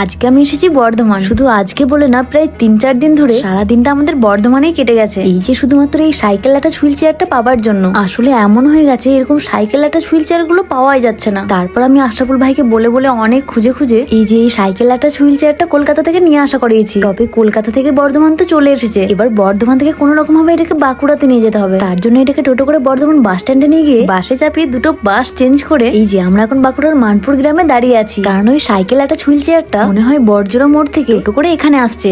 আজকে আমি এসেছি বর্ধমান। শুধু আজকে বলে না, প্রায় 3-4 দিন ধরে সারা দিনটা আমাদের বর্ধমানেই কেটে গেছে। এই যে শুধুমাত্র এই সাইকেল আটাচ হুইল চেয়ারটা পাওয়ার জন্য। আসলে এমন হয়ে গেছে এরকম সাইকেল আটাচ হুইল চেয়ার গুলো পাওয়াই যাচ্ছে না। তারপর আমি আশরাফুল ভাইকে বলে বলে অনেক খুঁজে খুঁজে এই যে এই সাইকেল আটাচ হুইল চেয়ারটা কলকাতা থেকে নিয়ে আসা করিয়েছি। তবে কলকাতা থেকে বর্ধমান তো চলে এসেছে, এবার বর্ধমান থেকে কোনো রকম ভাবে এটাকে বাঁকুড়াতে নিয়ে যেতে হবে। তার জন্য এটাকে টোটো করে বর্ধমান বাস স্ট্যান্ডে নিয়ে গিয়ে বাসে চাপিয়ে দুটো বাস চেঞ্জ করে এই যে আমরা এখন বাঁকুড়ার মানপুর গ্রামে দাঁড়িয়ে আছি। কারণ ওই সাইকেল আটাচ হুইল চেয়ারটা মনে হয় বড়জোড়া মোড় থেকে টোটো করে এখানে আসছে।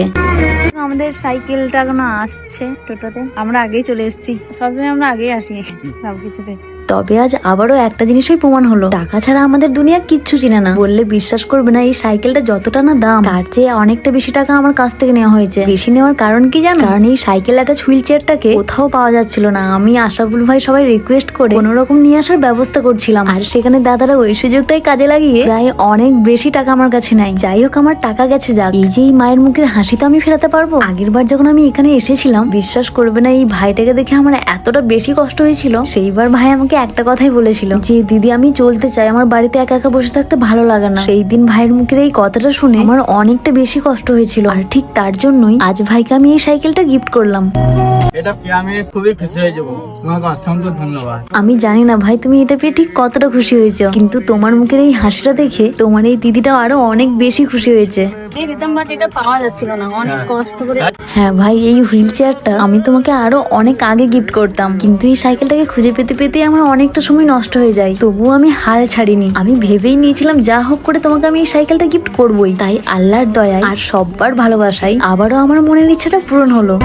আমাদের সাইকেলটা এখনো আসছে টোটোতে, আমরা আগেই চলে এসেছি। সবসময় আমরা আগেই আসি সবকিছুতে। তবে আজ আবারও একটা জিনিসই প্রমাণ হলো, টাকা ছাড়া আমাদের দুনিয়া কিচ্ছু চিনে না। বললে বিশ্বাস করবে না, এই সাইকেলটা যতটা না দাম তার চেয়ে অনেকটা বেশি টাকা আমার কাছ থেকে নেওয়া হয়েছে। বেশি নেওয়ার কারণ কি জানো? কারণ এই সাইকেল আটাচ হুইল চেয়ারটাকে কোথাও পাওয়া যাচ্ছিল না। আমি আশরাফুল ভাই সবাই রিকোয়েস্ট করে কোনো রকম নিয়ে আসার ব্যবস্থা করছিলাম, আর সেখানে দাদারা ওই সুযোগটাই কাজে লাগিয়ে প্রায় অনেক বেশি টাকা আমার কাছে নেয়। যাই হোক, আমার টাকা গেছে যাক। এই যে এই মায়ের মুখের হাসি তো আমি ফেরাতে পারবো। আগের বার যখন আমি এখানে এসেছিলাম, বিশ্বাস করবে না, এই ভাইটাকে দেখে আমার এতটা বেশি কষ্ট হয়েছিল। সেইবার ভাই আমাকে একটা কথাই বলেছিল যে দিদি আমি চলতে চাই, আমার বাড়িতে একা একা বসে থাকতে ভালো লাগে না। সেই দিন ভাইয়ের মুখের এই কথাটা শুনে আমার অনেকটা বেশি কষ্ট হয়েছিল, আর ঠিক তার জন্যই আজ ভাইকে আমি এই সাইকেলটা গিফট করলাম। এটা পেয়ে আমি খুবই খুশি হয়ে যাবো। তোমাকে অসংখ্য ধন্যবাদ। আমি জানি না ভাই তুমি এটা পেয়ে ঠিক কতটা খুশি হয়েছো, কিন্তু তোমার মুখের এই হাসিটা দেখে তোমার এই দিদিটাও আরো অনেক বেশি খুশি হয়েছে। এটা পাওয়া যাচ্ছিল না, অনেক কষ্ট করে। হ্যাঁ ভাই, এই হুইল চেয়ারটা আমি তোমাকে আরো অনেক আগে গিফট করতাম, কিন্তু এই সাইকেলটাকে খুঁজে পেতে পেতে আমার অনেকটা সময় নষ্ট হয়ে যায়। তবুও আমি হাল ছাড়িনি। আমি ভেবেই নিয়েছিলাম যা হোক করে তোমাকে আমি এই সাইকেলটা গিফট করবোই। তাই আল্লাহর দয়ায় আর সববার ভালোবাসায় আবারও আমার মনের ইচ্ছাটা পূরণ হলো।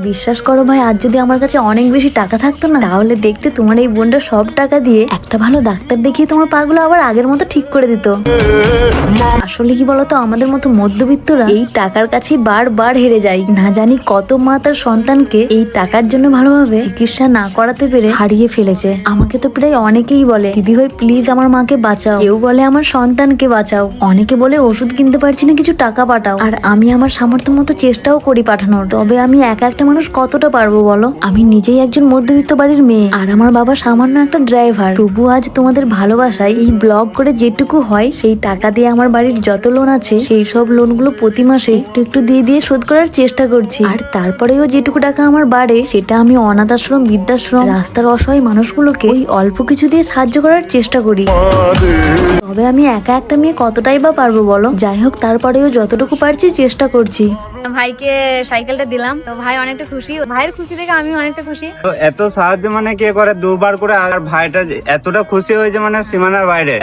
বিশ্বাস করো ভাই, আজ যদি আমার কাছে অনেক বেশি টাকা থাকতো না, তাহলে দেখতে তোমার এই বোনটা সব টাকা দিয়ে একটা ভালো ডাক্তার দেখিয়ে তোমার পাগুলো আবার আগের মতো ঠিক করে দিত। আসলে কি বলতো, আমাদের মতো মধ্যবিত্তরা এই টাকার কাছে বারবার হেরে যায়। না জানি কত মা তার সন্তানকে এই টাকার জন্য ভালোভাবে চিকিৎসা না করাতে পেরে হারিয়ে ফেলেছে। আমাকে তো প্রায় অনেকেই বলে দিদি ভাই প্লিজ আমার মাকে বাঁচাও, কেউ বলে আমার সন্তানকে বাঁচাও, অনেকে বলে ওষুধ কিনতে পারছি না কিছু টাকা পাঠাও। আর আমি আমার সামর্থ্য মতো চেষ্টাও করি পাঠানোর। তবে আমি একা একটা মানুষ কতটা পারবো বলো? আমি নিজেই একজন মধ্যবিত্ত বাড়ির মেয়ে, আর আমার বাবা সামান্য একটা ড্রাইভার। তবু আজ তোমাদের ভালোবাসায় এই ব্লগ করে যেটুকু হয় সেই টাকা দিয়ে আমার বাড়ির যত লোন আছে সেই সব লোনগুলো প্রতি মাসে একটু একটু দিয়ে দিয়ে শোধ করার চেষ্টা করছি। আর তারপরেও যেটুকু টাকা আমার বাড়ে সেটা আমি অনাথ আশ্রম, বৃদ্ধাশ্রম, রাস্তার অসহায় মানুষগুলোকে ওই অল্প কিছু দিয়ে সাহায্য করার চেষ্টা করি। তবে আমি একা একটা মেয়ে কতটাই বা পারবো বলো? যাই হোক, তারপরেও যতটুকু পারছি চেষ্টা করছি। ভাইকে সাইকেলটা দিলাম, তো ভাই অনেকটা খুশি। ভাইয়ের খুশি দেখে আমি অনেকটা খুশি। তো এত সাহায্য মানে কে করে দুবার করে, আর ভাইটা এতটা খুশি হয়েছে মানে সীমানার বাইরে।